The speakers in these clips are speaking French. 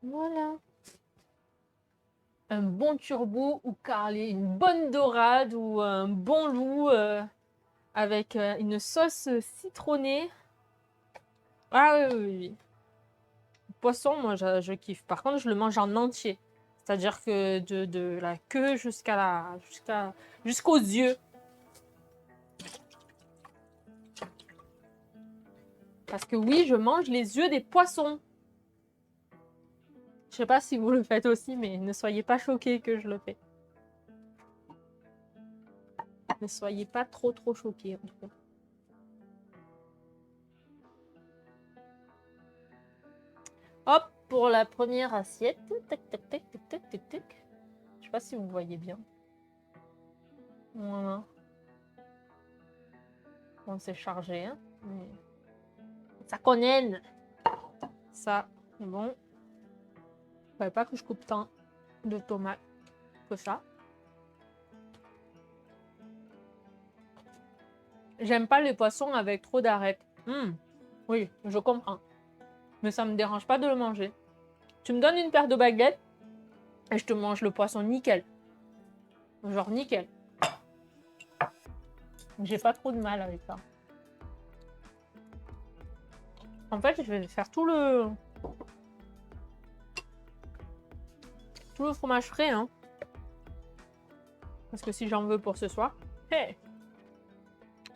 Voilà. Un bon turbo ou carré, une bonne dorade ou un bon loup avec une sauce citronnée. Ah oui, oui, oui. Le poisson, moi, je kiffe. Par contre, je le mange en entier. C'est-à-dire que de la queue jusqu'aux yeux. Parce que oui, je mange les yeux des poissons. Je sais pas si vous le faites aussi, mais ne soyez pas choqués que je le fais. Ne soyez pas trop choqués, en tout cas. Hop, pour la première assiette. Tac, tac, tac, tac, tac, tac, tac. Je sais pas si vous voyez bien. Voilà. Bon, c'est chargé, hein. Mais... ça connaît. Ça, c'est bon. Je savais pas que je coupe tant de tomates que ça. J'aime pas les poissons avec trop d'arêtes. Oui, je comprends. Mais ça me dérange pas de le manger. Tu me donnes une paire de baguettes et je te mange le poisson nickel. Genre nickel. J'ai pas trop de mal avec ça. En fait, je vais faire tout le fromage frais, hein. Parce que si j'en veux pour ce soir. Hey,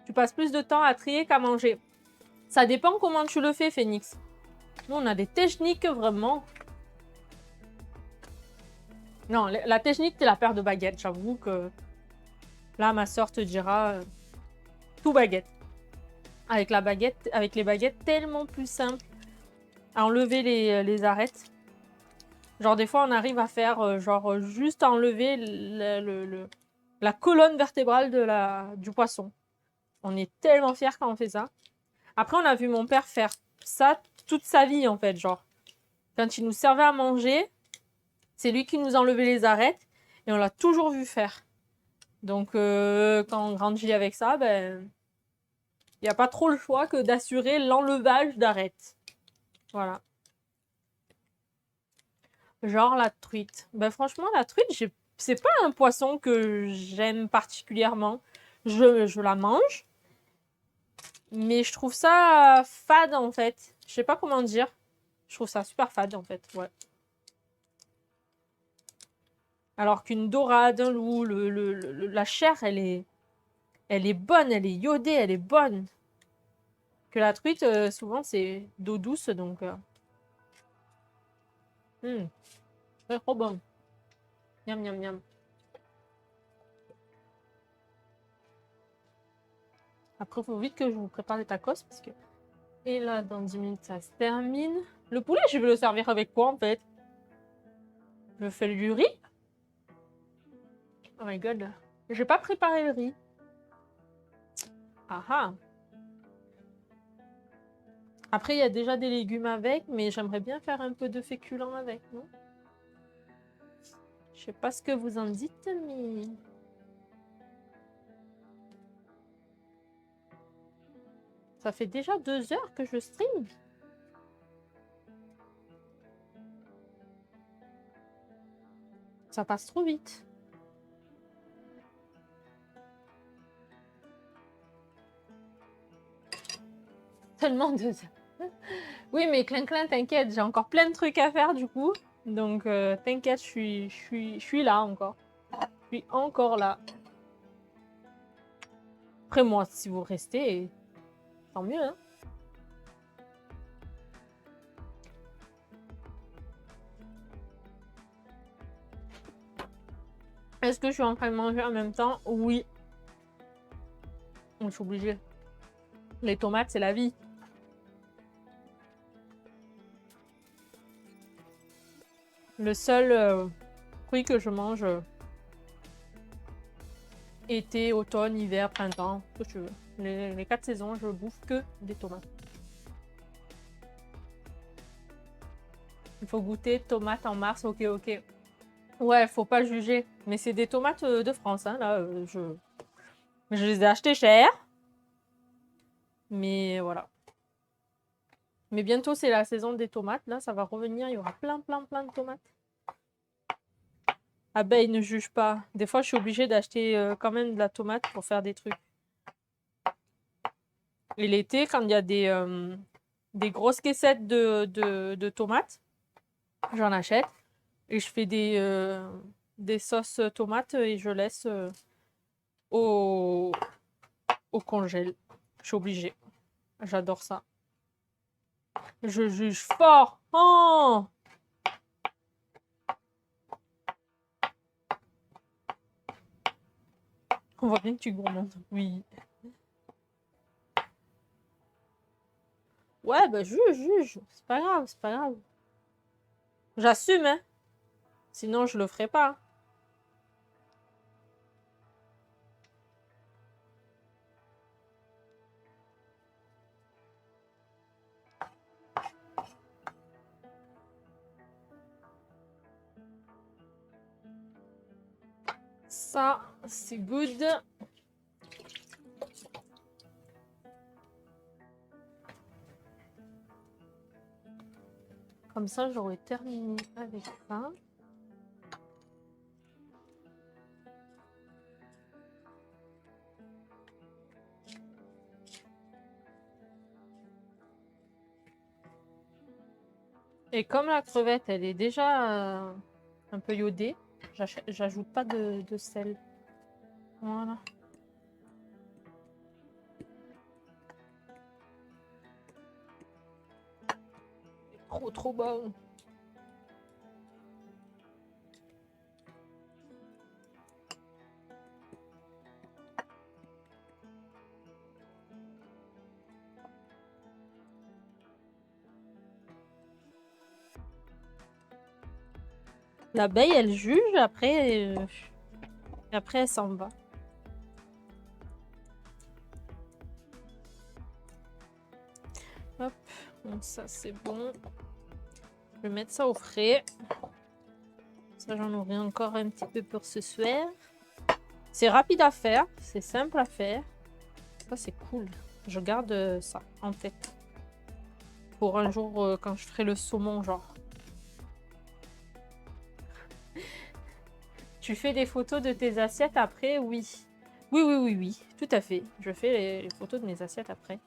tu passes plus de temps à trier qu'à manger. Ça dépend comment tu le fais, Phoenix. Nous, on a des techniques vraiment. Non, la technique, c'est la paire de baguettes. J'avoue que là, ma soeur te dira tout baguette. Avec les baguettes, tellement plus simple à enlever les arêtes. Genre, des fois, on arrive à faire juste enlever la colonne vertébrale du poisson. On est tellement fiers quand on fait ça. Après, on a vu mon père faire ça toute sa vie, en fait. Genre, quand il nous servait à manger, c'est lui qui nous enlevait les arêtes et on l'a toujours vu faire. Donc, quand on grandit avec ça, ben, il n'y a pas trop le choix que d'assurer l'enlevage d'arêtes. Voilà. Genre la truite. Ben, franchement, la truite, c'est pas un poisson que j'aime particulièrement. Je la mange, mais je trouve ça fade, en fait. Je sais pas comment dire. Je trouve ça super fade, en fait, ouais. Alors qu'une dorade, un loup, la chair, elle est bonne, elle est iodée, elle est bonne. Que la truite, souvent, c'est d'eau douce, donc... c'est trop bon. Miam, miam, miam. Après, il faut vite que je vous prépare les tacos, parce que... Et là, dans 10 minutes, ça se termine. Le poulet, je vais le servir avec quoi, en fait? Je fais du riz? Oh my god. J'ai pas préparé le riz. Ah ah. Après, il y a déjà des légumes avec, mais j'aimerais bien faire un peu de féculents avec, non? Je sais pas ce que vous en dites, mais... Ça fait déjà 2 heures que je stream. Ça passe trop vite. Tellement 2 heures. Oui, mais Clin, t'inquiète, j'ai encore plein de trucs à faire du coup. Donc, t'inquiète, je suis là encore. Je suis encore là. Après, moi, si vous restez, tant mieux, hein. Est-ce que je suis en train de manger en même temps? Oui. Je suis obligée. Les tomates, c'est la vie. Le seul fruit que je mange été, automne, hiver, printemps, ce que tu veux. Les 4 saisons, je bouffe que des tomates. Il faut goûter tomates en mars, ok, ok. Ouais, faut pas juger. Mais c'est des tomates de France, hein, là. Je les ai achetées cher. Mais voilà. Mais bientôt, c'est la saison des tomates. Là, ça va revenir. Il y aura plein de tomates. Abeille, ne juge pas. Des fois, je suis obligée d'acheter quand même de la tomate pour faire des trucs. Et l'été, quand il y a des grosses caissettes de tomates, j'en achète. Et je fais des sauces tomates et je laisse au congèle. Je suis obligée. J'adore ça. Je juge fort. Oh! On voit bien que tu gourmandes. Oui. Ouais, bah juge. C'est pas grave, c'est pas grave. J'assume, hein. Sinon, je le ferai pas. Ça, c'est good. Comme ça, j'aurais terminé avec ça. Et comme la crevette, elle est déjà un peu iodée, j'ajoute pas de sel. Voilà. Trop bon. L'abeille, elle juge, après elle s'en va. Hop, donc ça c'est bon. Je vais mettre ça au frais. Ça, j'en aurai encore un petit peu pour ce soir. C'est rapide à faire, c'est simple à faire. Ça, c'est cool. Je garde ça en tête. Pour un jour, quand je ferai le saumon, genre. Tu fais des photos de tes assiettes après? Oui. Oui. Tout à fait. Je fais les photos de mes assiettes après.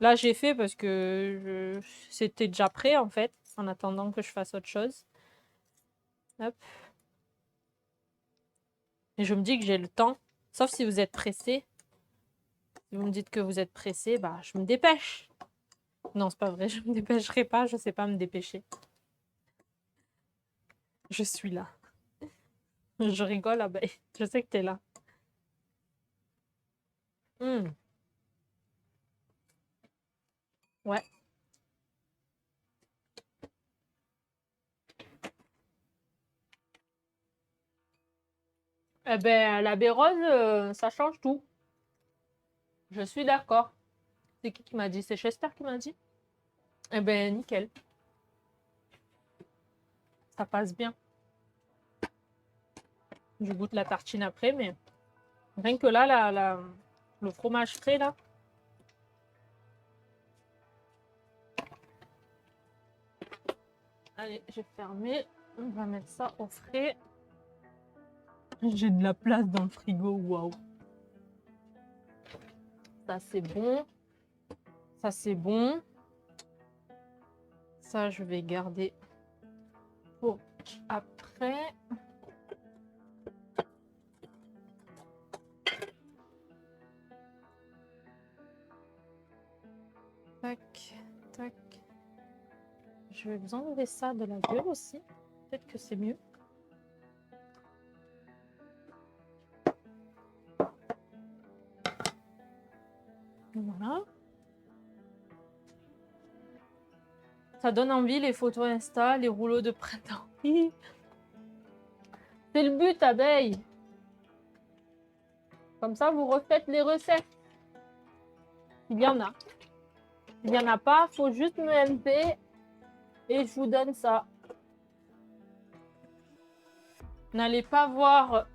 Là, j'ai fait parce que c'était déjà prêt, en fait, en attendant que je fasse autre chose. Hop. Et je me dis que j'ai le temps. Sauf si vous êtes pressé. Si vous me dites que vous êtes pressé, bah, je me dépêche. Non, c'est pas vrai. Je me dépêcherai pas. Je sais pas me dépêcher. Je suis là. Je rigole, ah ben, je sais que t'es là. Ouais. Eh ben, la baie rose, ça change tout. Je suis d'accord. C'est qui m'a dit? C'est Chester qui m'a dit? Eh ben, nickel. Ça passe bien. Je goûte la tartine après, mais rien que là, le fromage frais, là. Allez, j'ai fermé. On va mettre ça au frais. J'ai de la place dans le frigo, waouh. Ça, c'est bon. Ça, c'est bon. Ça, je vais garder pour après. Tac, tac. Je vais vous enlever ça de la gueule aussi. Peut-être que c'est mieux. Voilà. Ça donne envie, les photos Insta, les rouleaux de printemps. C'est le but, abeille. Comme ça, vous refaites les recettes. Il y en a. Il n'y en a pas, faut juste me MP et je vous donne ça. N'allez pas voir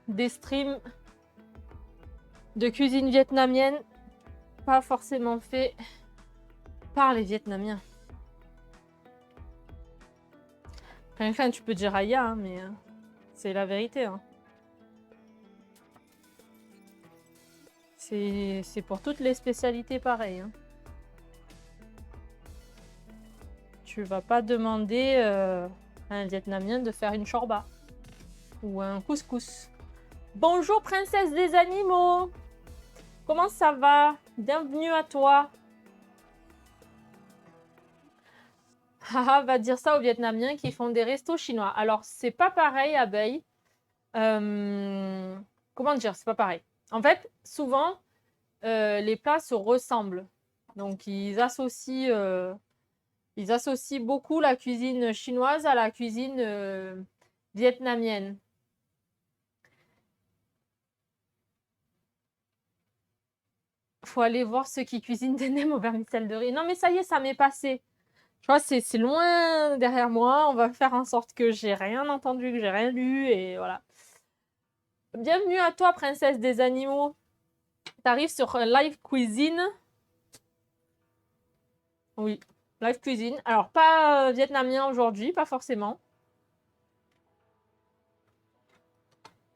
des streams de cuisine vietnamienne, pas forcément fait part les Vietnamiens. Enfin, tu peux dire Aya, hein, mais c'est la vérité. Hein. C'est pour toutes les spécialités pareil. Hein. Tu vas pas demander à un Vietnamien de faire une chorba ou un couscous. Bonjour princesse des animaux. Comment ça va? Bienvenue à toi. Haha, va dire ça aux Vietnamiens qui font des restos chinois. Alors, c'est pas pareil, abeille. Comment dire? C'est pas pareil. En fait, souvent, les plats se ressemblent. Donc, ils associent beaucoup la cuisine chinoise à la cuisine vietnamienne. Faut aller voir ceux qui cuisinent des nems au vermicelle de riz. Non, mais ça y est, ça m'est passé. Tu vois, c'est loin derrière moi. On va faire en sorte que j'ai rien entendu, que j'ai rien lu, et voilà. Bienvenue à toi, princesse des animaux. T'arrives sur Live Cuisine. Oui, Live Cuisine. Alors, pas vietnamien aujourd'hui, pas forcément.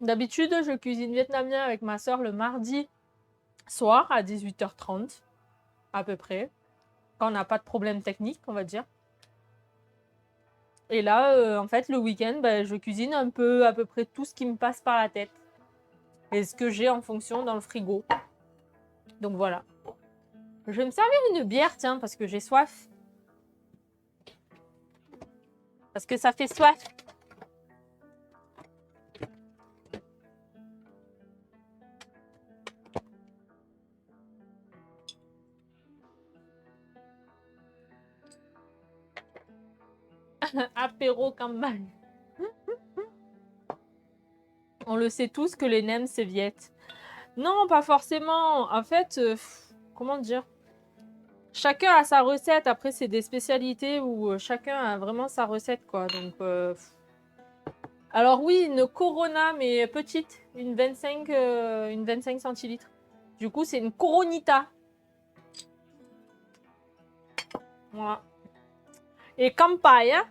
D'habitude, je cuisine vietnamien avec ma soeur le mardi soir à 18h30, à peu près. Quand on n'a pas de problème technique, on va dire. Et là, en fait, le week-end, je cuisine un peu, à peu près tout ce qui me passe par la tête. Et ce que j'ai en fonction dans le frigo. Donc voilà. Je vais me servir une bière, tiens, parce que j'ai soif. Parce que ça fait soif. Apéro campagne. On le sait tous que les nems, c'est viette. Non, pas forcément. En fait, comment dire? Chacun a sa recette. Après, c'est des spécialités où chacun a vraiment sa recette, quoi. Donc, alors oui, une Corona, mais petite. Une 25 centilitres. Du coup, c'est une Coronita. Voilà. Et Campai, hein?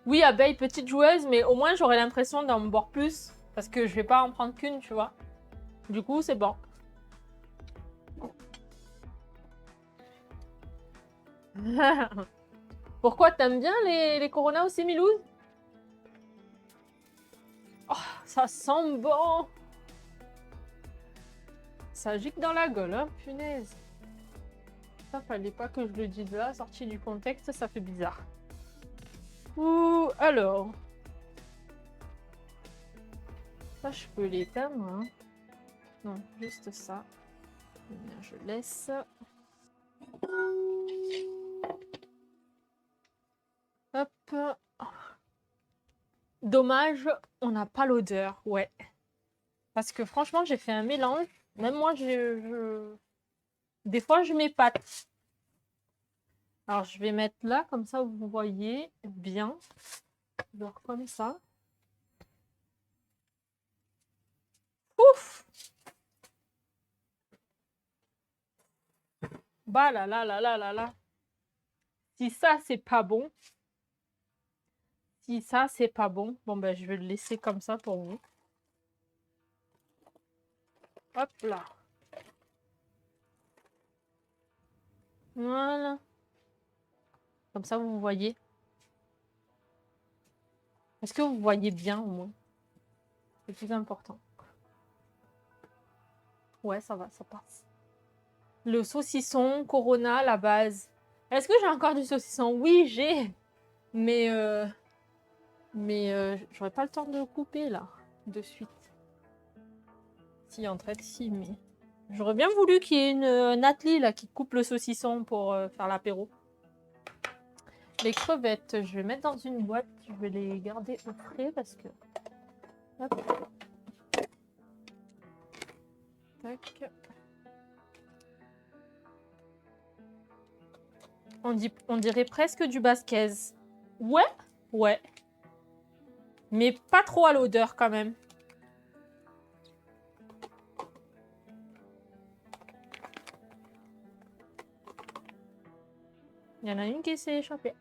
Oui, abeille, petite joueuse, mais au moins j'aurais l'impression d'en boire plus. Parce que je vais pas en prendre qu'une, tu vois. Du coup, c'est bon. Pourquoi t'aimes bien les Corona aussi, Milouz? Oh, ça sent bon! Ça gicle dans la gueule, hein, punaise. Ça, fallait pas que je le dise là, sorti du contexte, ça fait bizarre. Ouh, alors. Ça, je peux l'éteindre, hein. Non, juste ça. Bien, je laisse. Hop. Dommage, on n'a pas l'odeur, ouais. Parce que franchement, j'ai fait un mélange. Même moi, des fois, je m'épate. Alors, je vais mettre là, comme ça, vous voyez bien. Alors, comme ça. Ouf! Bah là là là là là là. Si ça, c'est pas bon. Si ça, c'est pas bon. Bon, ben, je vais le laisser comme ça pour vous. Hop là. Voilà. Comme ça, vous voyez. Est-ce que vous voyez bien au moins? C'est plus important. Ouais, ça va, ça passe. Le saucisson Corona, la base. Est-ce que j'ai encore du saucisson? Oui, j'ai. Mais j'aurais pas le temps de le couper là, de suite. Si, en fait, si, mais... J'aurais bien voulu qu'il y ait une attelée là qui coupe le saucisson pour faire l'apéro. Les crevettes, je vais mettre dans une boîte. Je vais les garder au frais parce que... Hop. Tac. On dirait presque du basquez. Ouais, ouais. Mais pas trop à l'odeur quand même. Il y en a une qui s'est échappée.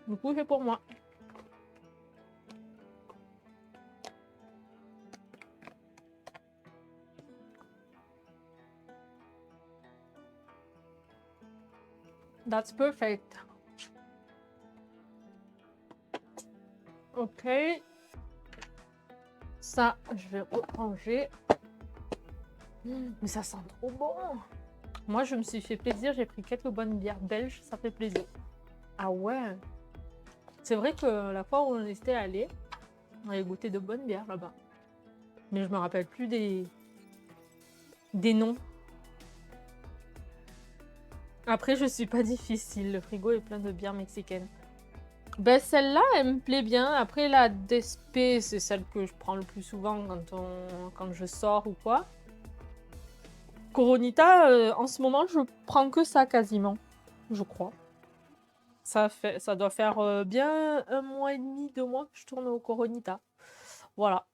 Du coup, c'est pour moi. That's perfect. Ok. Ça, je vais ranger. Mais ça sent trop bon. Moi, je me suis fait plaisir. J'ai pris quelques bonnes bières belges. Ça fait plaisir. Ah ouais. C'est vrai que la fois où on était allé, on avait goûté de bonnes bières là-bas. Mais je me rappelle plus des noms. Après, je suis pas difficile. Le frigo est plein de bières mexicaines. Ben, celle-là, elle me plaît bien. Après, la DSP, c'est celle que je prends le plus souvent quand je sors ou quoi. Coronita, en ce moment, je prends que ça quasiment. Je crois. Ça doit faire bien 1 mois et demi, 2 mois que je tourne au Coronita. Voilà.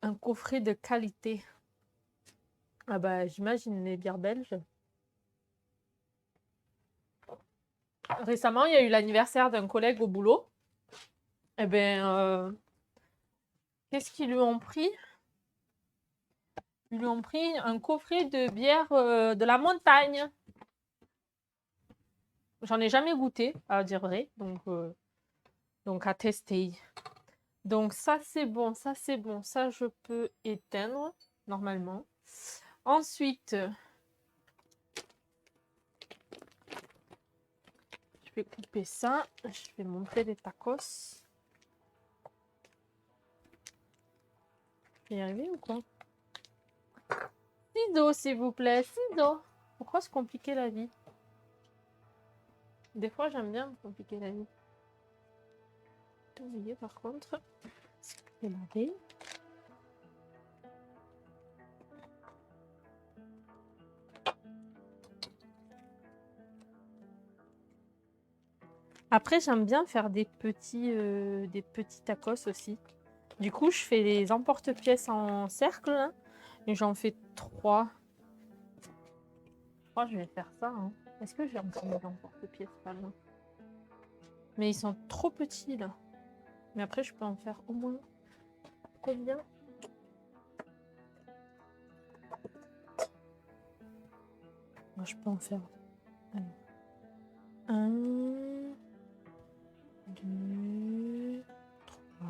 Un coffret de qualité. Ah bah, j'imagine les bières belges. Récemment, il y a eu l'anniversaire d'un collègue au boulot. Eh ben, qu'est-ce qu'ils lui ont pris? Ils lui ont pris un coffret de bière de la montagne. J'en ai jamais goûté, à dire vrai. Donc à tester. Donc ça, c'est bon. Ça, c'est bon. Ça, je peux éteindre, normalement. Ensuite, je vais couper ça. Je vais montrer les tacos. Je vais y arriver ou quoi? Ciseaux, s'il vous plaît. Ciseaux. Pourquoi se compliquer la vie? Des fois, j'aime bien me compliquer la vie. Oubliez par contre. Je vais laver. Après, j'aime bien faire des petits tacos aussi. Du coup, je fais les emporte-pièces en cercle. Là, et j'en fais 3. Je crois que je vais faire ça. Hein. Est-ce que j'ai encore mes emporte-pièces pas loin? Mais ils sont trop petits là. Mais après, je peux en faire au moins combien? Moi, je peux en faire 1, 2, 3,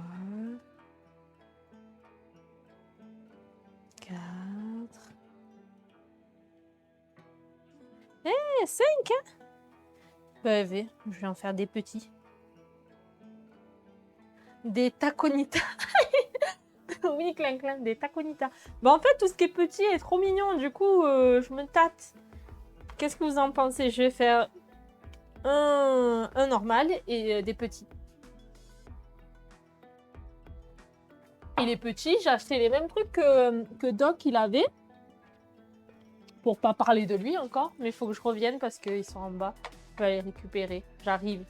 4. 5, hein? Bah, je vais en faire des petits. Des taconitas. Oui, clin clin, des taconitas. Bah, en fait, tout ce qui est petit est trop mignon. Du coup, je me tâte. Qu'est-ce que vous en pensez? Je vais faire un normal et des petits. Et les petits, j'ai acheté les mêmes trucs que Doc il avait. Pour pas parler de lui encore. Mais il faut que je revienne parce qu'ils sont en bas. Je vais aller les récupérer. J'arrive.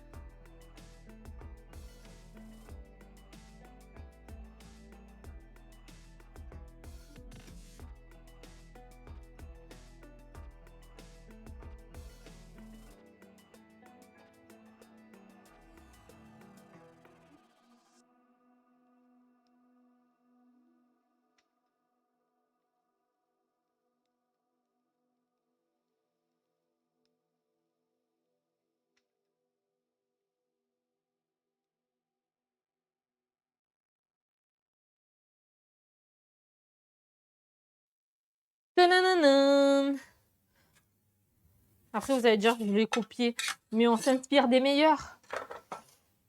Tadadadam. Après, vous allez dire que je l'ai copié. Mais on s'inspire des meilleurs.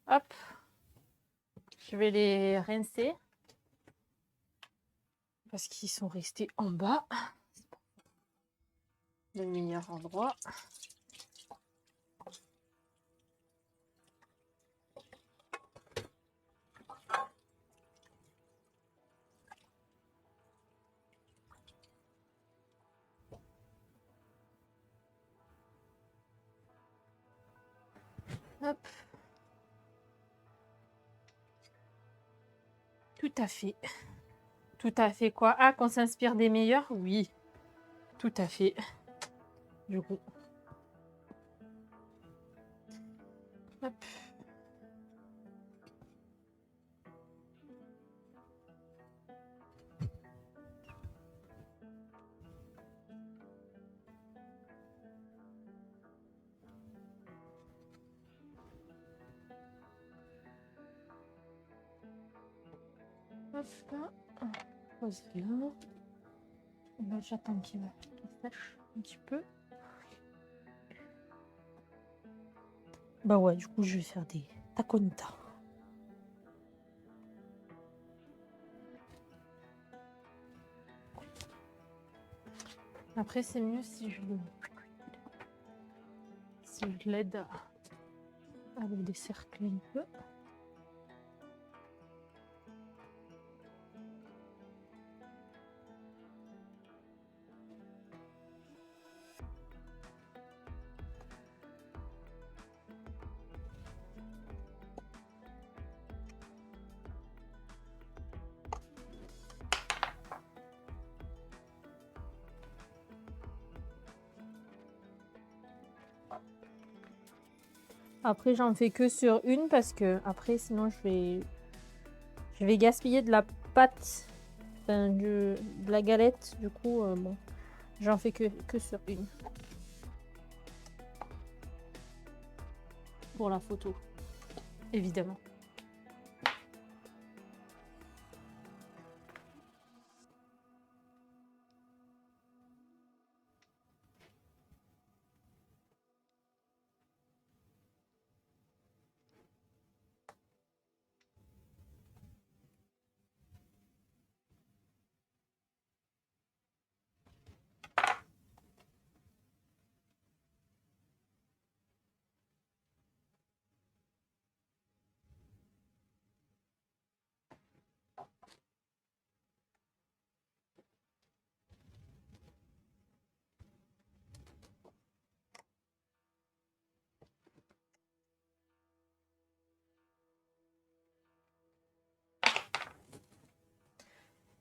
Hop. Je vais les rincer. Parce qu'ils sont restés en bas. Le meilleur endroit. Hop. Tout à fait. Tout à fait quoi? Ah, qu'on s'inspire des meilleurs? Oui. Tout à fait. Du coup. Hop. Hop là. Pose là. Là, j'attends qu'il sèche un petit peu. Bah ouais, du coup, je vais faire des taconita. Après, c'est mieux si je l'aide à le décercler un peu. Après, j'en fais que sur une parce que après, sinon, je vais gaspiller de la pâte, enfin, de la galette. Du coup, bon, j'en fais que sur une. Pour la photo, évidemment.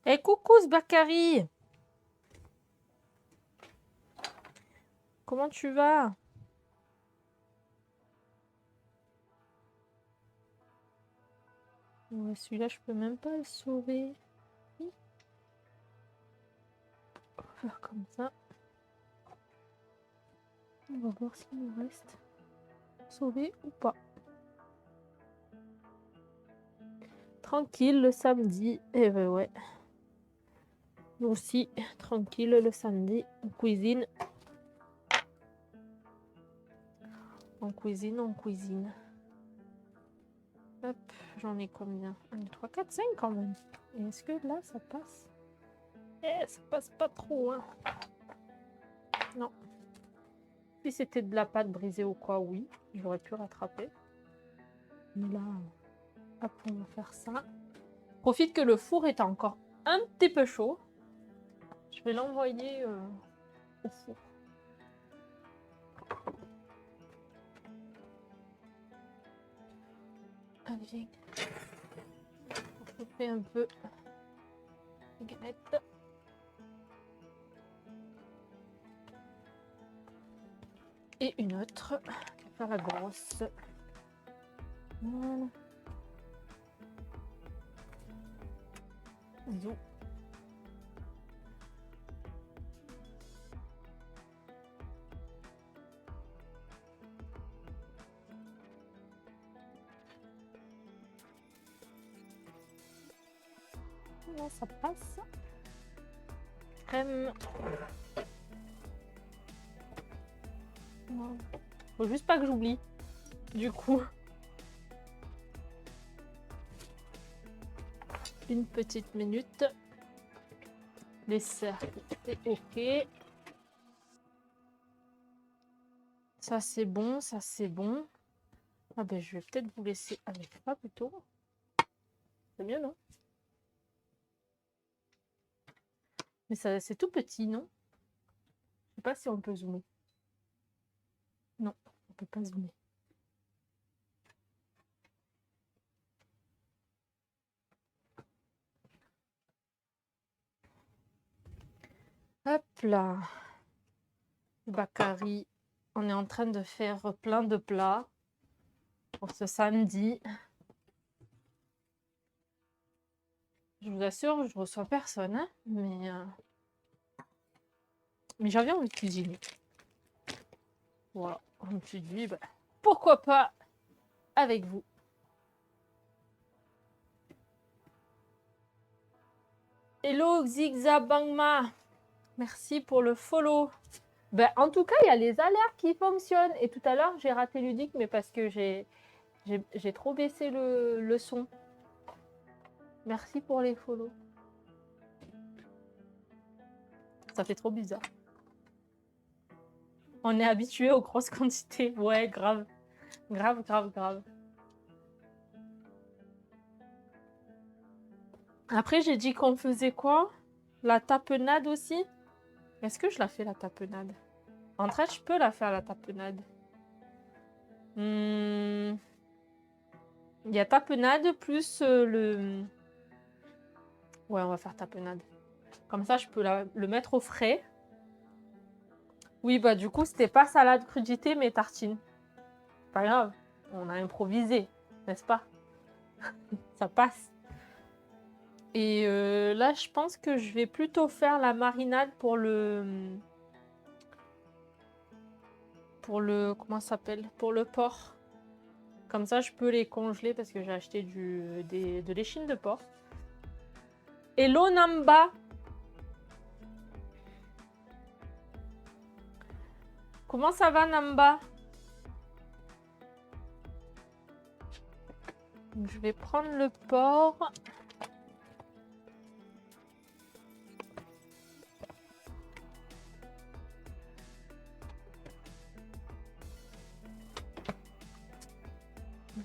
Eh, coucou Bakary! Comment tu vas? Ouais, celui-là, je peux même pas le sauver. On va faire comme ça. On va voir s'il nous reste sauvé ou pas. Tranquille le samedi. Eh ben ouais. Nous aussi, tranquille le samedi. On cuisine. On cuisine, on cuisine. Hop, j'en ai combien? 1, 2, 3, 4, 5 quand même. Et est-ce que là, ça passe? Eh, ça passe pas trop, hein. Non. Si c'était de la pâte brisée ou quoi, oui, j'aurais pu rattraper. Mais là, hop, on va faire ça. Profite que le four est encore un petit peu chaud. Je vais l'envoyer au four. Allez, viens. On fait un peu de galette. Et une autre qui va faire la grosse. Voilà. Zou. Là, ça passe. Crème. Faut juste pas que j'oublie. Du coup. Une petite minute. Les cercles, c'est ok. Ça c'est bon, ça c'est bon. Ah ben je vais peut-être vous laisser avec ça plutôt. C'est mieux, non? Mais ça c'est tout petit, non? Je sais pas si on peut zoomer. Non, on peut pas zoomer. Hop là. Bakary, on est en train de faire plein de plats. pour ce samedi. Je vous assure, je reçois personne, hein, mais j'avais envie de cuisiner. Voilà, je me suis dit, bah, pourquoi pas avec vous. Hello Zigzabangma, merci pour le follow. Ben, en tout cas, il y a les alertes qui fonctionnent. Et tout à l'heure, j'ai raté Ludique, mais parce que j'ai trop baissé le son. Merci pour les follow. Ça fait trop bizarre. On est habitué aux grosses quantités. Ouais, grave. Grave, grave, grave. Après, j'ai dit qu'on faisait quoi? La tapenade aussi? Est-ce que je la fais, la tapenade? En fait, je peux la faire, la tapenade. Il y a tapenade plus le... Ouais, on va faire tapenade. Comme ça, je peux le mettre au frais. Oui, bah du coup, c'était pas salade crudité, mais tartine. Pas grave, on a improvisé, n'est-ce pas? Ça passe. Et là, je pense que je vais plutôt faire la marinade pour le... Comment ça s'appelle? Pour le porc. Comme ça, je peux les congeler parce que j'ai acheté de l'échine de porc. Hello Namba! Comment ça va Namba? Je vais prendre le porc.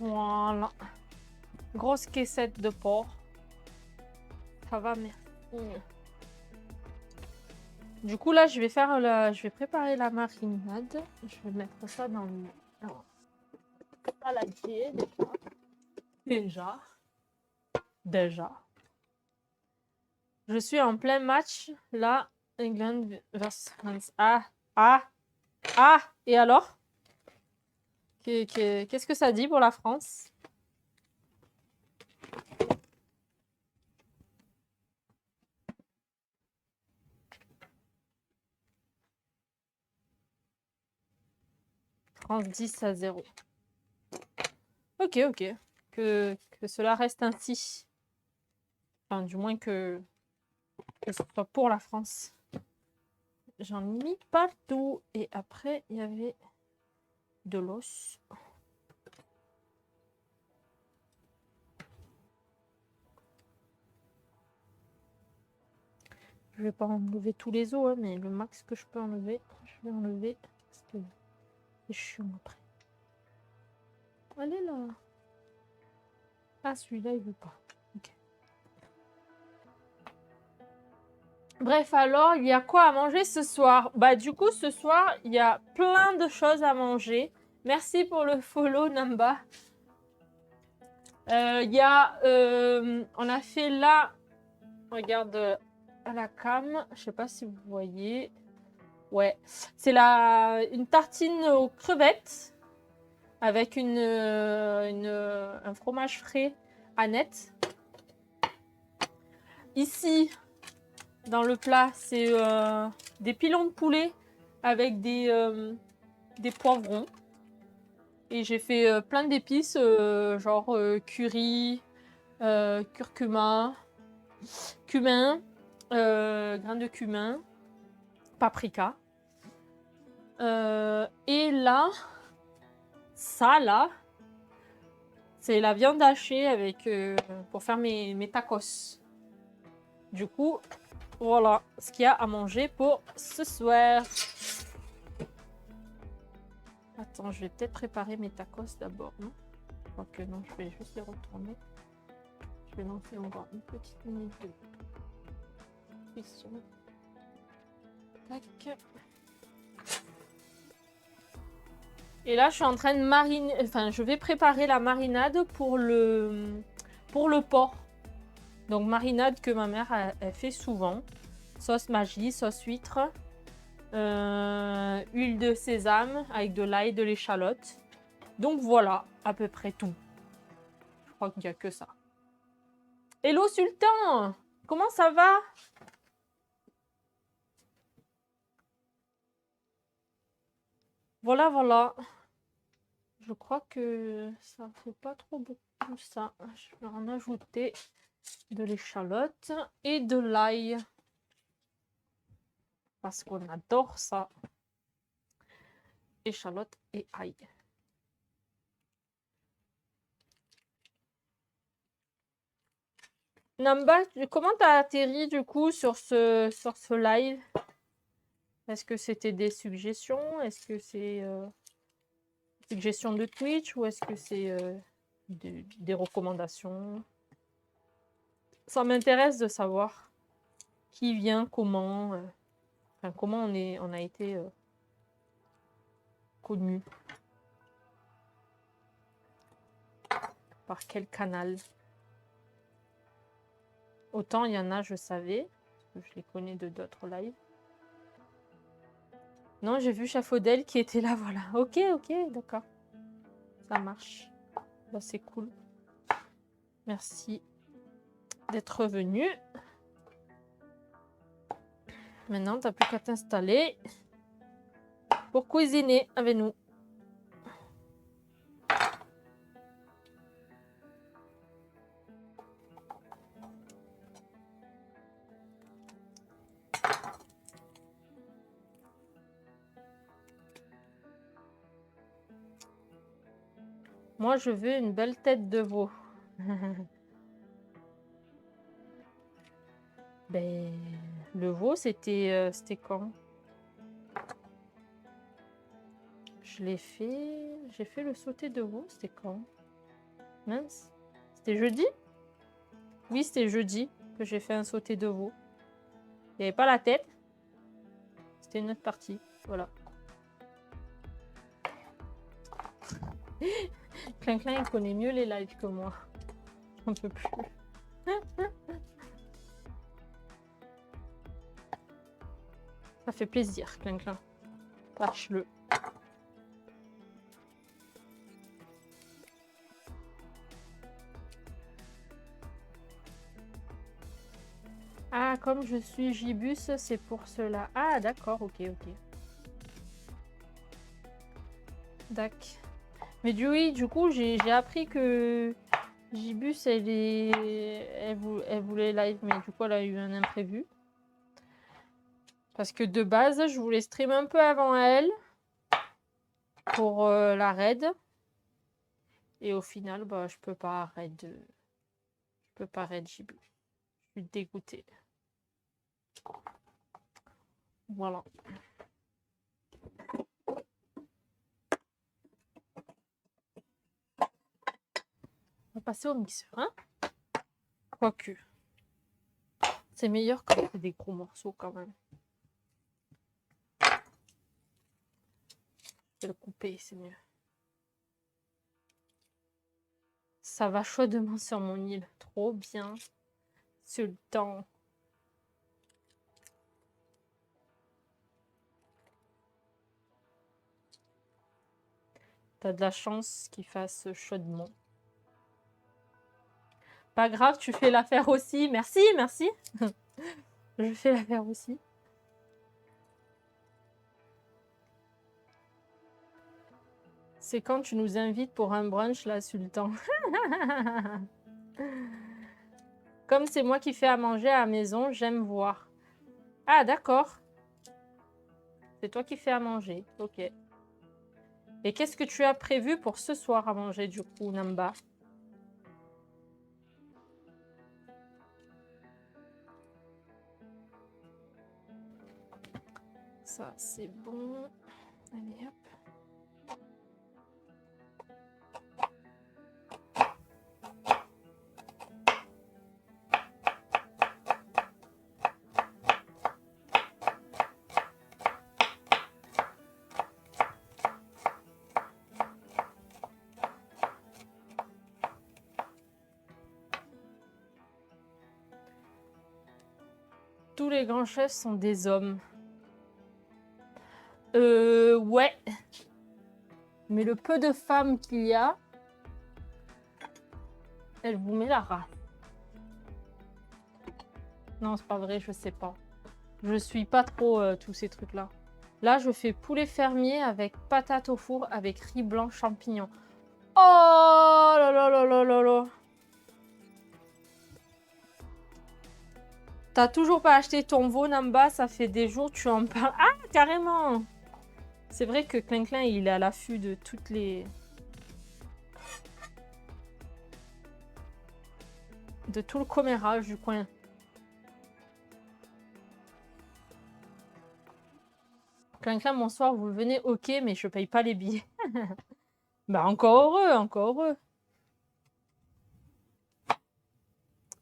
Voilà. Grosse caissette de porc. Ça va, merci. Du coup, là, je vais préparer la marinade. Je vais mettre ça dans le saladier déjà. Je suis en plein match, là. England versus France. Et alors? Qu'est-ce que ça dit pour la France? France 10-0. Ok. Que cela reste ainsi. Enfin, du moins que ce soit pour la France. J'en ai mis partout. Et après, il y avait de l'os. Je vais pas enlever tous les os, hein, mais le max que je peux enlever, je vais enlever. Parce que c'est chiant après. Allez là. Ah, celui-là, il veut pas. Okay. Bref, alors, il y a quoi à manger ce soir? Bah, du coup, ce soir, il y a plein de choses à manger. Merci pour le follow, Namba. On a fait là, regarde à la cam, je sais pas si vous voyez. Ouais, c'est une tartine aux crevettes avec un fromage frais Annette. Ici, dans le plat, c'est des pilons de poulet avec des poivrons. Et j'ai fait plein d'épices, genre curry, curcuma, cumin, grains de cumin, paprika. Et là, ça là, c'est la viande hachée avec, pour faire mes tacos. Du coup, voilà ce qu'il y a à manger pour ce soir. Attends, je vais peut-être préparer mes tacos d'abord, non? Je crois que non, je vais juste les retourner. Je vais lancer encore une petite minute de cuisson. Tac. Et là, je suis en train de mariner... Enfin, je vais préparer la marinade pour le porc. Donc, marinade que ma mère elle fait souvent. Sauce magie, sauce huître. Huile de sésame avec de l'ail, de l'échalote. Donc voilà, à peu près tout. Je crois qu'il n'y a que ça. Hello Sultan! Comment ça va? Voilà, voilà. Je crois que ça fait pas trop beaucoup ça. Je vais en ajouter de l'échalote et de l'ail. Parce qu'on adore ça. Échalote et ail. Namba, comment t'as atterri du coup sur ce live? Est-ce que c'était des suggestions? Est-ce que c'est suggestions de Twitch ou est-ce que c'est des recommandations? Ça m'intéresse de savoir qui vient, comment, enfin, comment on a été connu. Par quel canal? Autant il y en a, je savais, parce que je les connais de d'autres lives. Non, j'ai vu Chafaudel qui était là, voilà. Ok, d'accord. Ça marche. Bah, c'est cool. Merci d'être venu. Maintenant, t'as plus qu'à t'installer pour cuisiner avec nous. Moi, je veux une belle tête de veau. Ben, le veau, c'était quand? Je l'ai fait... J'ai fait le sauté de veau, c'était quand? Mince. C'était jeudi? Oui, c'était jeudi que j'ai fait un sauté de veau. Il n'y avait pas la tête. C'était une autre partie. Voilà. Clin, il connaît mieux les lives que moi. J'en peux plus. Ça fait plaisir, Clin. Lâche-le. Ah, comme je suis Gibus, c'est pour cela. Ah, d'accord, ok. D'accord. Mais oui, du coup, j'ai appris que Gibus, elle voulait live, mais du coup, elle a eu un imprévu. Parce que de base, je voulais stream un peu avant elle pour la raid. Et au final, bah, je peux pas raid Gibus. Je suis dégoûtée. Voilà. On va passer au mixeur, hein? Quoique. C'est meilleur quand c'est des gros morceaux quand même. Je vais le couper, c'est mieux. Ça va chaudement sur mon île. Trop bien. Sultan. T'as de la chance qu'il fasse chaudement. Pas grave, tu fais l'affaire aussi. Merci. Je fais l'affaire aussi. C'est quand tu nous invites pour un brunch, là, Sultan. Comme c'est moi qui fais à manger à la maison, j'aime voir. Ah, d'accord. C'est toi qui fais à manger. Ok. Et qu'est-ce que tu as prévu pour ce soir à manger, du coup, Namba? Ça, c'est bon. Allez, hop. Tous les grands chefs sont des hommes. Ouais. Mais le peu de femmes qu'il y a, Elle vous met la race. Non, c'est pas vrai, je sais pas. Je suis pas trop tous ces trucs-là. Là, je fais poulet fermier avec patates au four avec riz blanc champignons. Oh là là là là là là. T'as toujours pas acheté ton veau, Namba? Ça fait des jours tu en parles. Ah, carrément! C'est vrai que Klein il est à l'affût de toutes les... de tout le commérage du coin. Klein, bonsoir, vous venez, ok, mais je paye pas les billets. Bah encore heureux, encore heureux.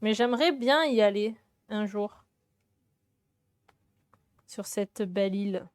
Mais j'aimerais bien y aller un jour. Sur cette belle île.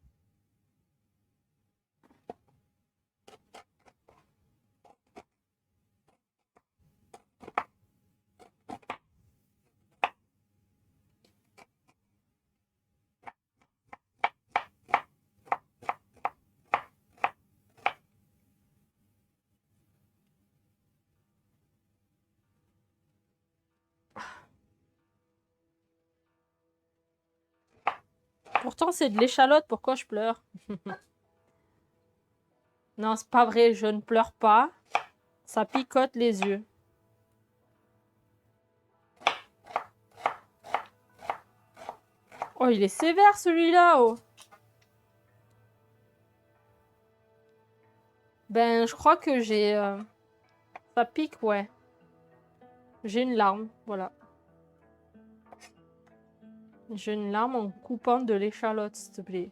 Pourtant, c'est de l'échalote. Pourquoi je pleure? Non, c'est pas vrai. Je ne pleure pas. Ça picote les yeux. Oh, il est sévère celui-là. Oh. Ben, je crois que j'ai... Ça pique, ouais. J'ai une larme, voilà. J'ai une larme en coupant de l'échalote, s'il te plaît.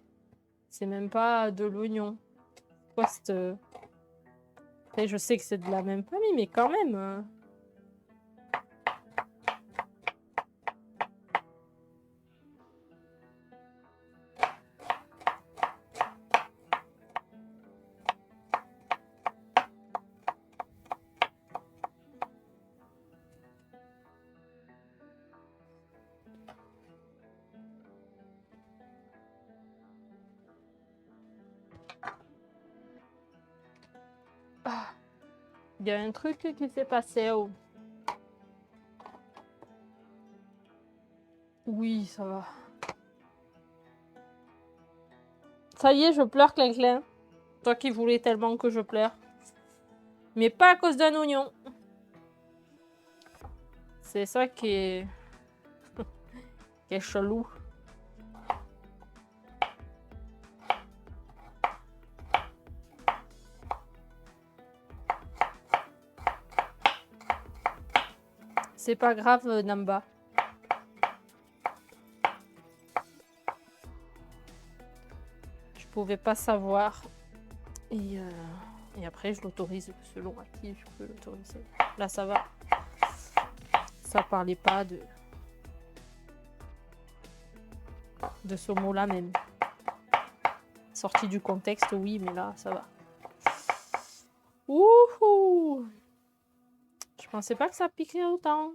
C'est même pas de l'oignon. Quoi, cette... Après, je sais que c'est de la même famille, mais quand même... Ah. Il y a un truc qui s'est passé. Oh. Oui, ça va. Ça y est, je pleure, Klein. Toi qui voulais tellement que je pleure. Mais pas à cause d'un oignon. C'est ça qui est... qui est chelou. C'est pas grave, Namba. Je pouvais pas savoir. Et après, je l'autorise selon à qui je peux l'autoriser. Là, ça va. Ça parlait pas de ce mot-là même. Sorti du contexte, oui, mais là, ça va. Wouhou! Je pensais pas que ça piquerait autant.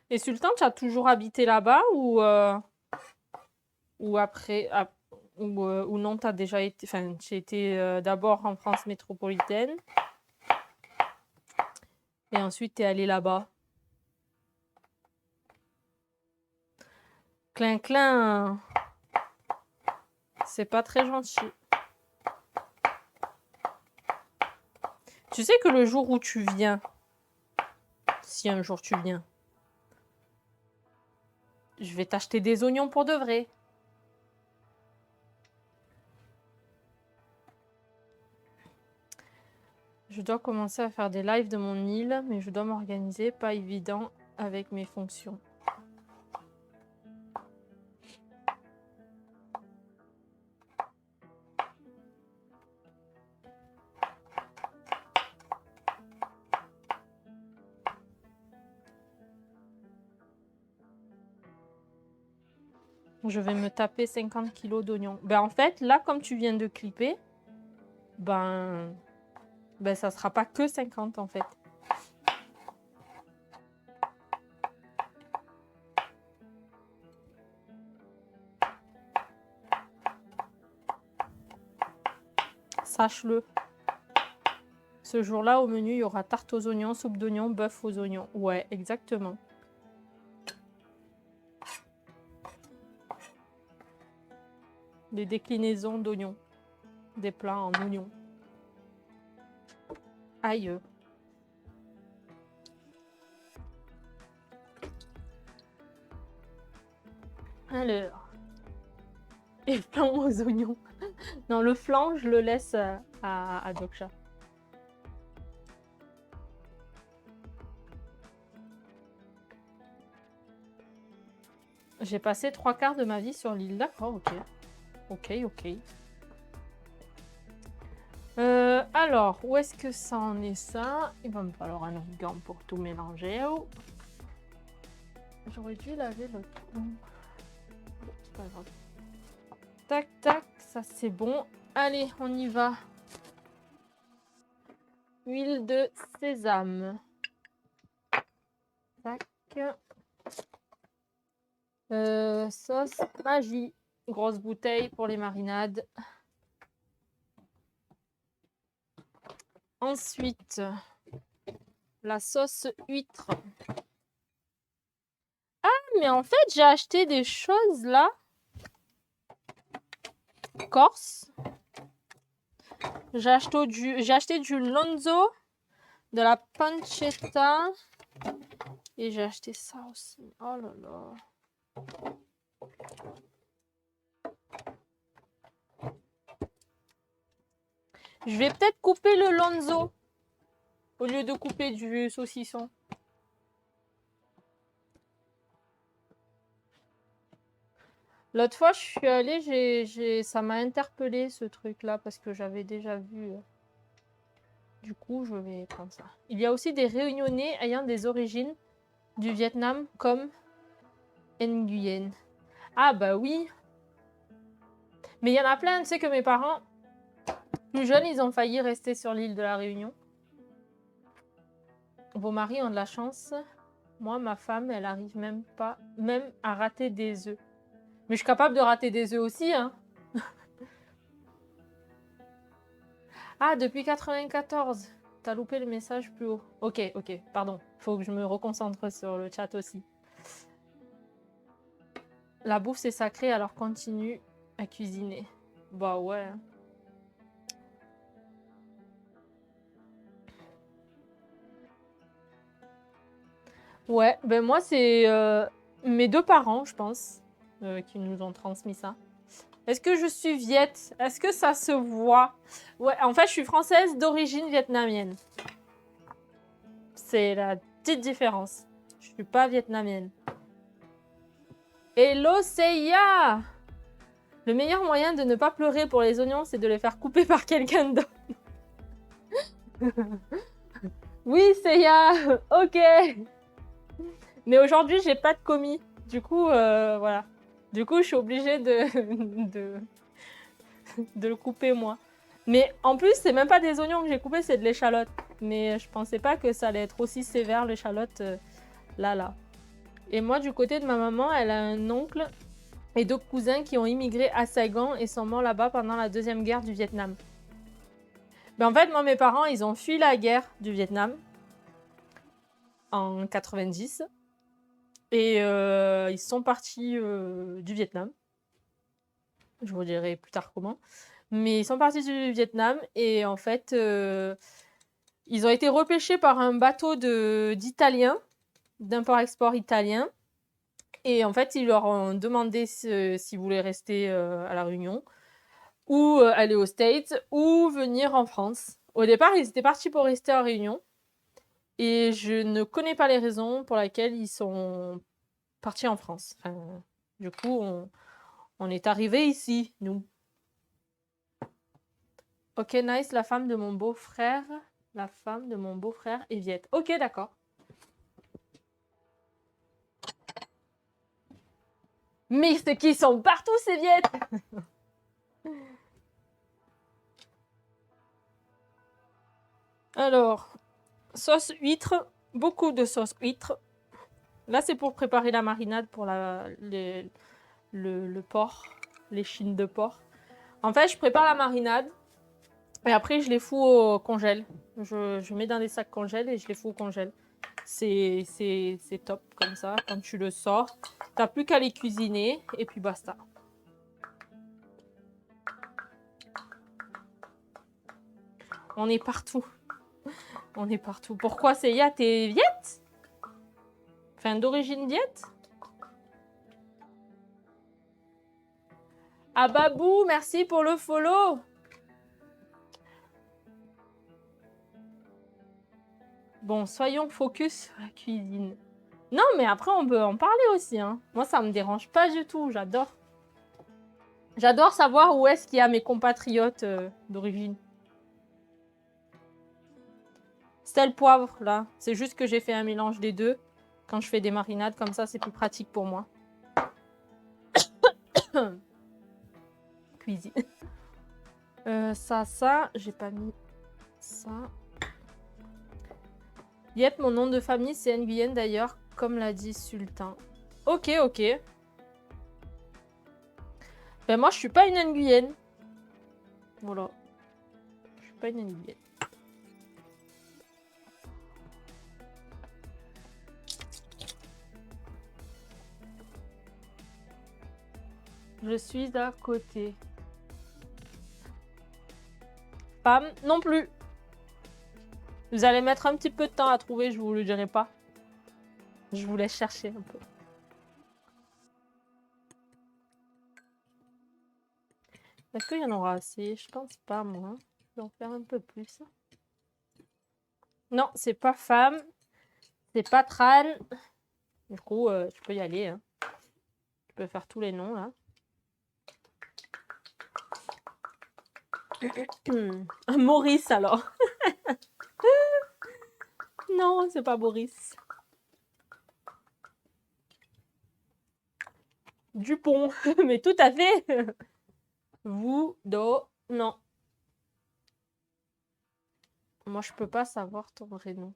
Et Sultan, tu as toujours habité là-bas ou après... ou non, tu as déjà été... Enfin, j'ai été d'abord en France métropolitaine. Et ensuite, tu es allé là-bas. Klein. C'est pas très gentil. Tu sais que le jour où tu viens, si un jour tu viens, je vais t'acheter des oignons pour de vrai. Je dois commencer à faire des lives de mon île, mais je dois m'organiser. Pas évident avec mes fonctions. Je vais me taper 50 kilos d'oignons. Ben en fait, là, comme tu viens de clipper, ben Ben, ça sera pas que 50 en fait. Sache-le. Ce jour-là, au menu, il y aura tarte aux oignons, soupe d'oignons, bœuf aux oignons. Ouais, exactement. Des déclinaisons d'oignons. Des plats en oignons. Aïe. Alors. Et flan aux oignons. Non, le flan, je le laisse à Doksha. J'ai passé 3/4 de ma vie sur l'île. D'accord, ok. Ok. Alors, où est-ce que ça en est ça? Il va me falloir un gant pour tout mélanger. Oh. J'aurais dû laver le trou. Bon, c'est pas grave. Tac, tac, ça c'est bon. Allez, on y va. Huile de sésame. Tac. Sauce magie. Grosse bouteille pour les marinades. Ensuite, la sauce huître. Ah, mais en fait, j'ai acheté des choses là. Corse. J'ai acheté du lonzo, de la pancetta. Et j'ai acheté ça aussi. Oh là là. Je vais peut-être couper le lonzo au lieu de couper du saucisson. L'autre fois, je suis allée, ça m'a interpellé ce truc-là parce que j'avais déjà vu. Du coup, je vais prendre ça. Il y a aussi des réunionnais ayant des origines du Vietnam comme Nguyen. Ah bah oui. Mais il y en a plein, tu sais que mes parents, plus jeunes, ils ont failli rester sur l'île de la Réunion. Vos maris ont de la chance. Moi, ma femme, elle arrive même pas, même à rater des œufs. Mais je suis capable de rater des œufs aussi, hein. Ah, depuis 94. T'as loupé le message plus haut. Ok, pardon. Faut que je me reconcentre sur le chat aussi. La bouffe, c'est sacré, alors continue à cuisiner. Bah ouais. Ouais, ben moi, c'est mes deux parents, je pense, qui nous ont transmis ça. Est-ce que je suis viette? Est-ce que ça se voit? Ouais, en fait, je suis française d'origine vietnamienne. C'est la petite différence. Je suis pas vietnamienne. Hello, Seiya! Le meilleur moyen de ne pas pleurer pour les oignons, c'est de les faire couper par quelqu'un d'autre. Oui, Seiya! Ok! Mais aujourd'hui, j'ai pas de commis. Du coup, voilà. Du coup, je suis obligée de le couper moi. Mais en plus, c'est même pas des oignons que j'ai coupés, c'est de l'échalote. Mais je pensais pas que ça allait être aussi sévère, l'échalote, là. Et moi, du côté de ma maman, elle a un oncle et deux cousins qui ont immigré à Saigon et sont morts là-bas pendant la deuxième guerre du Vietnam. Mais en fait, moi, mes parents, ils ont fui la guerre du Vietnam en 90. Et ils sont partis du Vietnam. Je vous dirai plus tard comment. Mais ils sont partis du Vietnam et en fait, ils ont été repêchés par un bateau d'Italiens, d'import-export italien. Et en fait, ils leur ont demandé s'ils voulaient rester à La Réunion ou aller aux States ou venir en France. Au départ, ils étaient partis pour rester à Réunion. Et je ne connais pas les raisons pour lesquelles ils sont partis en France. Enfin, du coup, on est arrivés ici, nous. Ok, nice, la femme de mon beau-frère. La femme de mon beau-frère est viette. Ok, d'accord. Mais c'est qu'ils sont partout, ces viettes. Alors, sauce huître, beaucoup de sauce huître. Là, c'est pour préparer la marinade pour le porc, les chines de porc. En fait, je prépare la marinade et après, je les fous au congèle. Je mets dans des sacs congèle et je les fous au congèle. C'est top comme ça. Quand tu le sors, t'as plus qu'à les cuisiner et puis basta. On est partout. On est partout. Pourquoi Seiya, t'es viette? Enfin, d'origine viette? Ah Babou, merci pour le follow. Bon, soyons focus sur la cuisine. Non, mais après, on peut en parler aussi. Hein. Moi, ça me dérange pas du tout. J'adore. J'adore savoir où est-ce qu'il y a mes compatriotes d'origine. C'était le poivre, là. C'est juste que j'ai fait un mélange des deux. Quand je fais des marinades, comme ça, c'est plus pratique pour moi. Cuisine. Ça, j'ai pas mis ça. Yep, mon nom de famille, c'est Nguyen d'ailleurs, comme l'a dit Sultan. Ok, ok. Ben moi, je suis pas une Nguyen. Voilà. Je suis pas une Nguyen. Je suis à côté. Femme non plus. Vous allez mettre un petit peu de temps à trouver, je vous le dirai pas. Je vous laisse chercher un peu. Est-ce qu'il y en aura assez? Je pense pas, moi. Je vais en faire un peu plus. Non, c'est pas femme. C'est pas tran. Du coup, tu peux y aller. Hein. Tu peux faire tous les noms, là. Maurice, alors. Non, c'est pas Boris. Dupont. Mais tout à fait. Vous, do, non. Moi, je peux pas savoir ton vrai nom.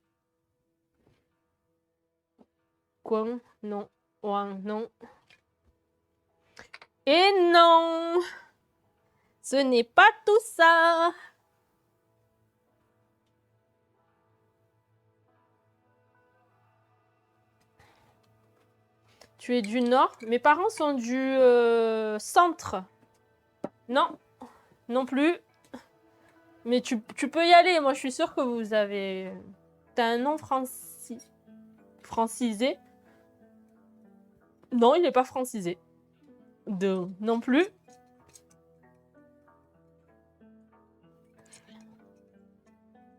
Kwang, non. Wang, non. Et non! Ce n'est pas tout ça! Tu es du nord? Mes parents sont du centre. Non, non plus. Mais tu peux y aller. Moi, je suis sûre que vous avez... T'as un nom francisé. Non, il n'est pas francisé. Non plus.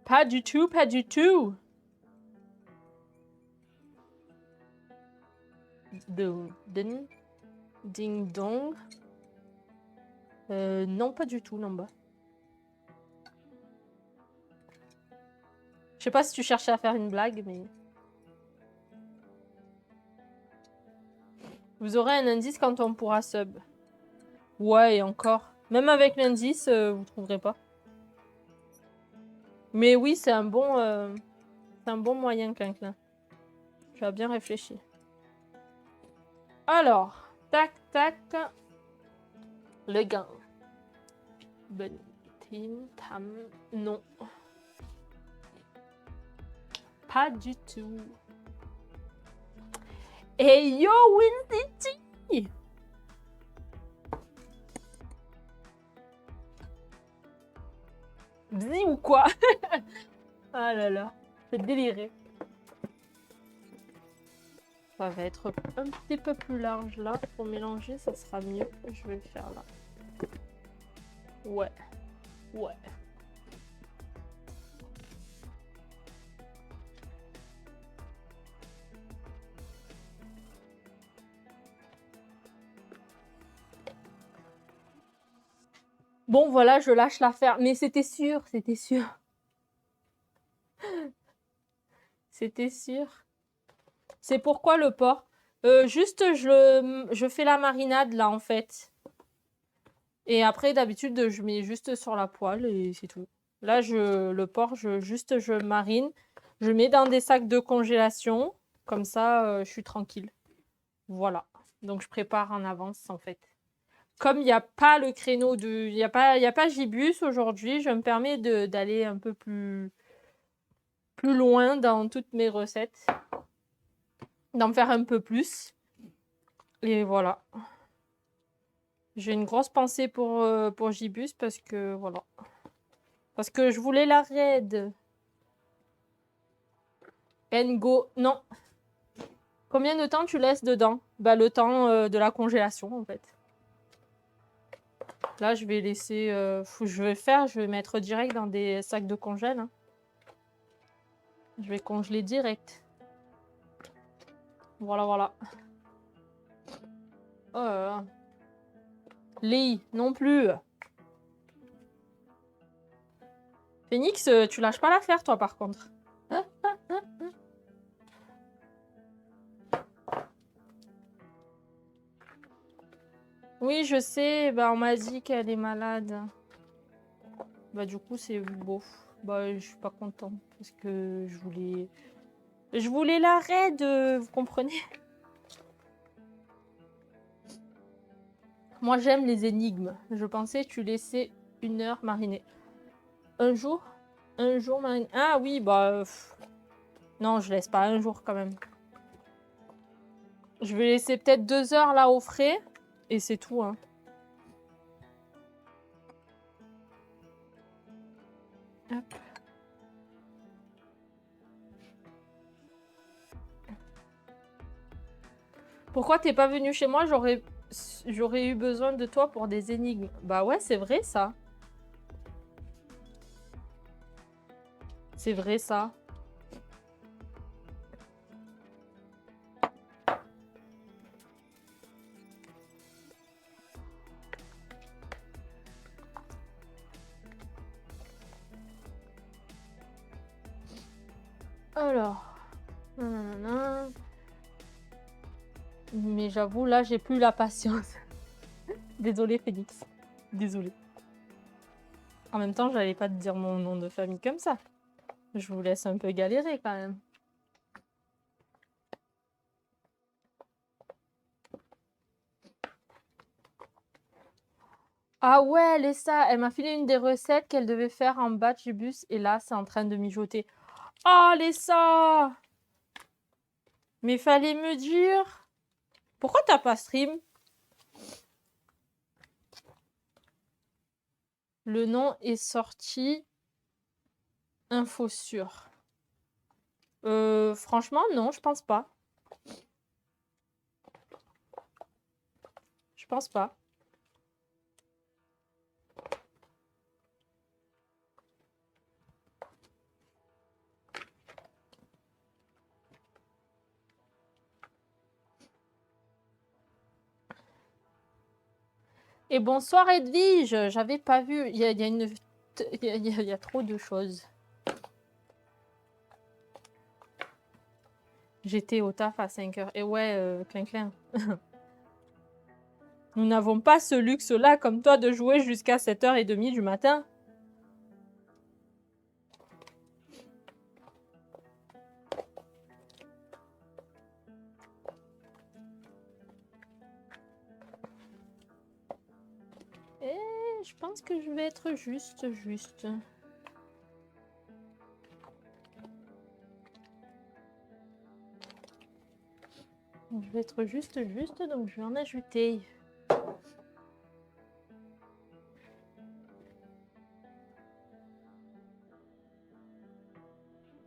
Pas du tout, pas du tout. Ding dong. Non, pas du tout, Namba. Je sais pas si tu cherchais à faire une blague, mais... Vous aurez un indice quand on pourra sub. Ouais, et encore. Même avec l'indice, vous trouverez pas. Mais oui, c'est un bon moyen, Clinclin. Tu as bien réfléchi. Alors, tac, tac. Le gain. Ben, Tim, Tam, non. Pas du tout. Hey yo, Winsity! Bzi ou quoi? Ah là là, c'est déliré. Ça va être un petit peu plus large là. Pour mélanger, ça sera mieux. Je vais le faire là. Ouais. Ouais. Bon, voilà, je lâche l'affaire. Mais c'était sûr, c'était sûr. C'était sûr. C'est pourquoi le porc. Juste, je fais la marinade là, en fait. Et après, d'habitude, je mets juste sur la poêle et c'est tout. Là, le porc, je marine. Je mets dans des sacs de congélation. Comme ça, je suis tranquille. Voilà. Donc, je prépare en avance, en fait. Comme il n'y a pas le créneau de... Il n'y a pas Gibus aujourd'hui, je me permets d'aller un peu plus loin dans toutes mes recettes. D'en faire un peu plus. Et voilà. J'ai une grosse pensée pour Gibus parce que... Voilà. Parce que je voulais la raid. Go. Non. Combien de temps tu laisses dedans? Bah, le temps de la congélation, en fait. Là, je vais laisser... je vais mettre direct dans des sacs de congèle. Hein. Je vais congeler direct. Voilà, voilà. Oh là là. Lee, non plus. Phoenix, tu lâches pas l'affaire, toi, par contre. Oui, je sais. Bah, on m'a dit qu'elle est malade. Bah, du coup, c'est beau. Bah, je suis pas contente parce que je voulais la raid, vous comprenez? Moi, j'aime les énigmes. Je pensais que tu laissais 1 heure mariner. Un jour mariner. Ah oui, bah... Non, je laisse pas 1 jour quand même. Je vais laisser peut-être 2 heures là au frais. Et c'est tout, hein. Hop. Pourquoi t'es pas venu chez moi? J'aurais eu besoin de toi pour des énigmes. Bah ouais, c'est vrai ça. C'est vrai ça. Alors. Nanana. Mais j'avoue, là, j'ai plus la patience. Désolée, Phoenix. Désolée. En même temps, j'allais pas te dire mon nom de famille comme ça. Je vous laisse un peu galérer quand même. Ah ouais, Lessa, elle m'a filé une des recettes qu'elle devait faire en batch bus et là, c'est en train de mijoter. Oh, Lessa! Mais fallait me dire. Pourquoi t'as pas stream? Le nom est sorti. Info sûre. Franchement, non, je pense pas. Je pense pas. Et bonsoir Edwige, j'avais pas vu. Il y a trop de choses. J'étais au taf à 5 h. Et ouais, Clin. Nous n'avons pas ce luxe-là comme toi de jouer jusqu'à 7h30 du matin. Et je pense que je vais être juste. Je vais être juste, donc je vais en ajouter.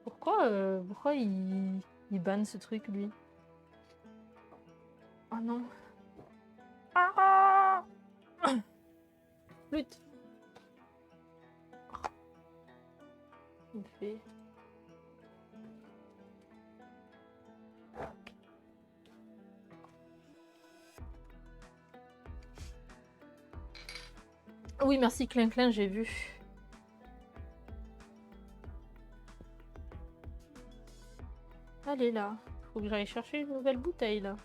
Pourquoi il banne ce truc, lui? Oh non. Ah! Flûte. Il fait... Oui, merci Clin, j'ai vu. Allez là, faut que j'aille chercher une nouvelle bouteille là.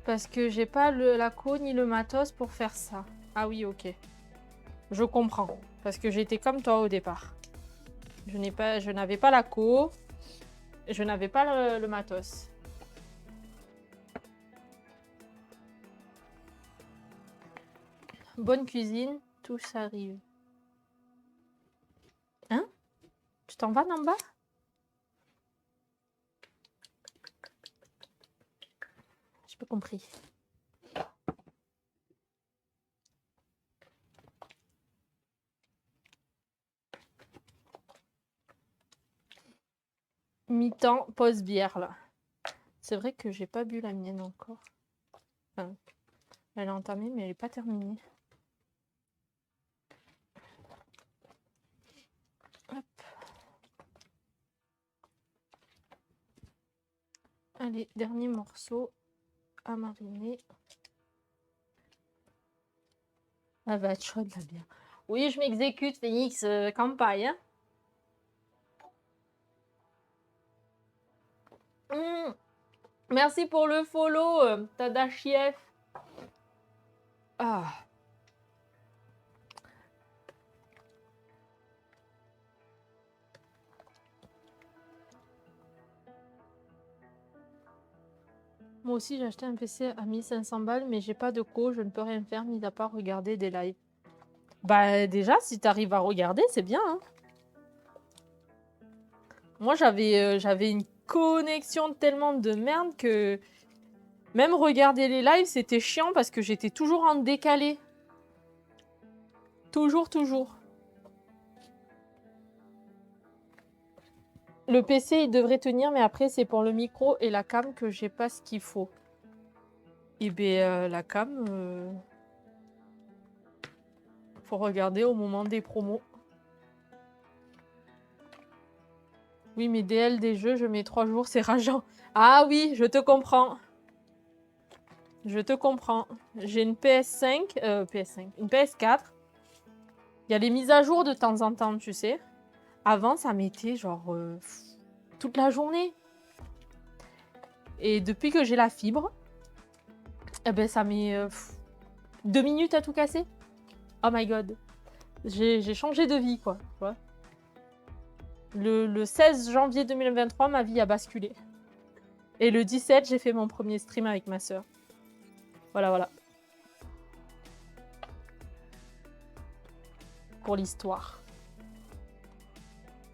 Parce que j'ai pas la co ni le matos pour faire ça. Ah oui, ok. Je comprends. Parce que j'étais comme toi au départ. Je n'avais pas la co. Je n'avais pas le matos. Bonne cuisine, tout s'arrive. Hein? Tu t'en vas d'en bas? J'ai pas compris. Mi-temps, pause bière là. C'est vrai que j'ai pas bu la mienne encore. Enfin, elle est entamée mais elle est pas terminée. Hop. Allez, dernier morceau à mariner. Elle va être chaude la bière. Oui, je m'exécute, Phoenix, campagne. Hein. Merci pour le follow, Tadachiev. Ah. Moi aussi, j'ai acheté un PC à 1500 balles, mais j'ai pas de co, je ne peux rien faire, mis à part regarder des lives. Bah déjà, si t'arrives à regarder, c'est bien. Hein. Moi, j'avais une connexion tellement de merde que même regarder les lives, c'était chiant parce que j'étais toujours en décalé. Toujours, toujours. Le PC, il devrait tenir, mais après, c'est pour le micro et la cam que j'ai pas ce qu'il faut. Et bien, la cam, faut regarder au moment des promos. Oui, mais DL des jeux, je mets 3 jours, c'est rageant. Ah oui, je te comprends. Je te comprends. J'ai une PS5, une PS4. Il y a les mises à jour de temps en temps, tu sais. Avant, ça mettait genre toute la journée. Et depuis que j'ai la fibre, eh ben, ça met 2 minutes à tout casser. Oh my god. J'ai changé de vie, quoi. Tu vois. Le 16 janvier 2023, ma vie a basculé. Et le 17, j'ai fait mon premier stream avec ma sœur. Voilà, voilà. Pour l'histoire.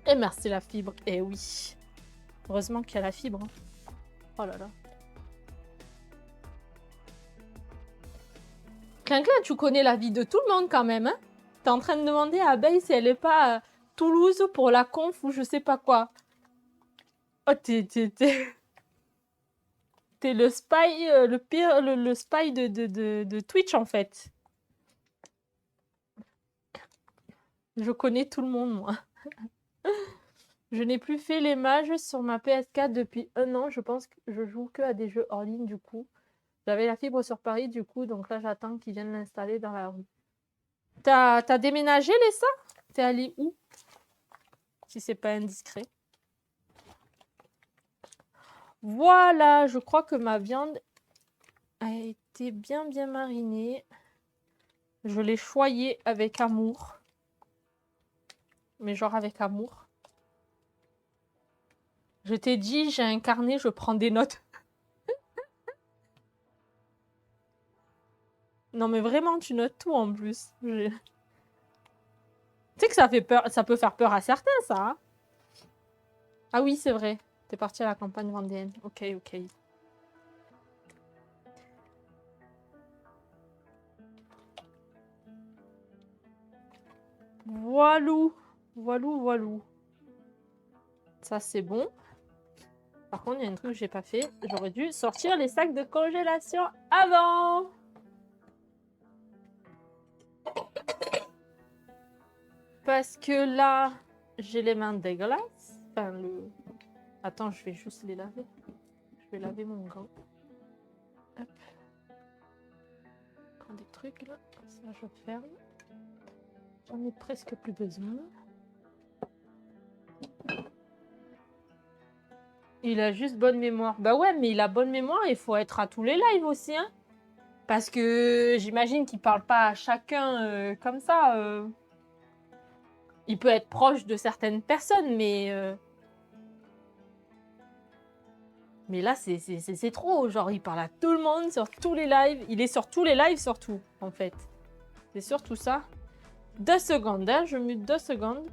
Et merci la fibre. Eh oui. Heureusement qu'il y a la fibre. Hein. Oh là là. Clinclin, tu connais la vie de tout le monde quand même. Hein. T'es en train de demander à Abeille si elle est pas à Toulouse pour la conf ou je sais pas quoi. Oh, t'es le spy, le pire, le spy de Twitch en fait. Je connais tout le monde, moi. Je n'ai plus fait les mages sur ma PS4 depuis 1 an. Je pense que je joue que à des jeux hors ligne du coup. J'avais la fibre sur Paris du coup, donc là j'attends qu'ils viennent l'installer dans la rue. T'as déménagé, Lessa? T'es allé où? Si c'est pas indiscret. Voilà, je crois que ma viande a été bien marinée. Je l'ai choyée avec amour. Mais genre avec amour. Je t'ai dit, j'ai un carnet, je prends des notes. Non mais vraiment, tu notes tout en plus. Tu sais que ça fait peur, ça peut faire peur à certains, ça. Hein. Ah oui, c'est vrai. T'es parti à la campagne vendéenne. Ok, ok. Voilou. Voilou, voilou. Ça, c'est bon. Par contre, il y a un truc que j'ai pas fait. J'aurais dû sortir les sacs de congélation avant. Parce que là, j'ai les mains dégueulasses. Enfin, le... Attends, je vais juste les laver. Je vais laver mon gant. Hop. Prends des trucs là. Ça, je ferme. J'en ai presque plus besoin. Il a juste bonne mémoire. Bah ouais, mais il a bonne mémoire, il faut être à tous les lives aussi, hein. Parce que j'imagine qu'il parle pas à chacun comme ça. Il peut être proche de certaines personnes, mais là, c'est trop. Genre, il parle à tout le monde sur tous les lives. Il est sur tous les lives, surtout, en fait. C'est surtout ça. 2 secondes, hein, je mute 2 secondes.